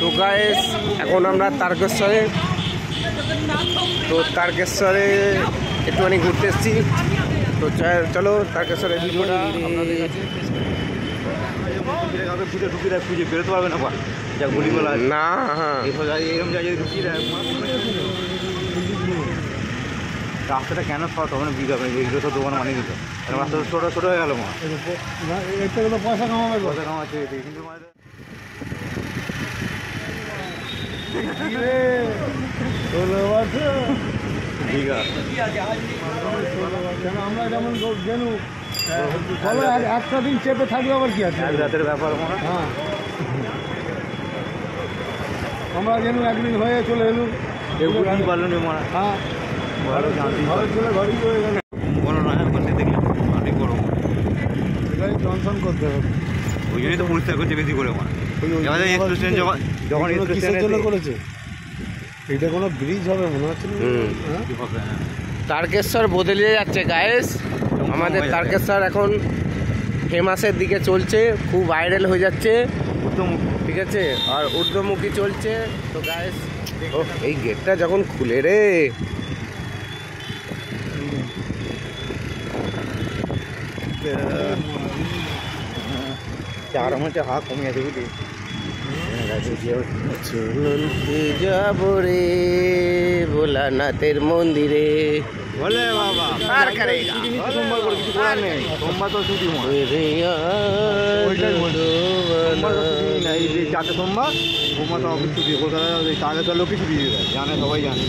তো গাইস এখন আমরা তারকেশ্বরে, তো তারকেশ্বরে একটুখানি ঘুরতে এসেছি। তো চলো তারকেশ্বরে ভিডিওটা আপনাদের কাছে খুঁজে বেরোতে পারবে না যা গলিগুলো না। এরকম জায়গায় ঢুকিয়ে দেয় রাস্তাটা কেন শর্ট হবে না বুঝতে হবে এগুলো সব দোকান মানিয়ে দিত রাস্তা ছোটো ছোটো হয়ে গেল মা পয়সা কামাবে পয়সা কামাচ্ছে কিন্তু আমরা যেমন গেলু একটা দিন চেপে থাকবে আবার কি আছে রাতের ব্যাপার মনে হ্যাঁ আমরা গেলু একদিন হয়ে চলে এলুম পারলো না মনে হ্যাঁ ভালো জানতে ঘরে চলে ঘরেই হয়ে গেল বড় নয় বলতে দেখলাম অনেক বড় এটাই জনসন করতে হবে ওই জন্যই তো পরিষ্কার করছে বেশি করে মনে যখন কিসের জন্য করেছে এটা কোনো ব্রিজ হবে মনে হচ্ছে না তারকেশ্বর বদলে যাচ্ছে গাইস। আমাদের তারকেশ্বর এখন ফেমাসের দিকে চলছে, খুব ভাইরাল হয়ে যাচ্ছে, ঠিক আছে, আর ঊর্ধ্বমুখী চলছে। তো গাইস এই গেটটা যখন খুলে রে চার মধ্যে হাত কমে গেছে বুঝলি চলুন যাব রে ভোলানাথের মন্দিরে বলে বাবা আর করেগা সোমবার করে কিছু করার নেই সোমবার তো ছুটি এই যে 4টে সোমবার সোমবার তো অফিস ছুটি কলকাতায় আগে তো লোকই ছুটি দিয়ে দেয় জানে সবাই জানে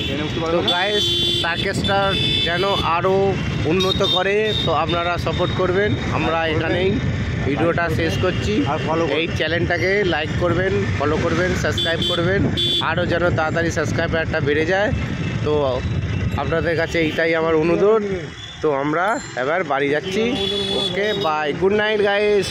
জেনে উঠতে পারবে তো গাইস তারকেশ্বর যেন আরও উন্নত করে, তো আপনারা সাপোর্ট করবেন। আমরা এখানেই ভিডিওটা শেষ করছি। আর ফলো এই চ্যানেলটাকে লাইক করবেন, ফলো করবেন, সাবস্ক্রাইব করবেন, আরও যেন তাড়াতাড়ি সাবস্ক্রাইবারটা বেড়ে যায়। তো আপনাদের কাছে এইটাই আমার অনুরোধ। তো আমরা এবার বাড়ি যাচ্ছি। Okay bye, good night guys.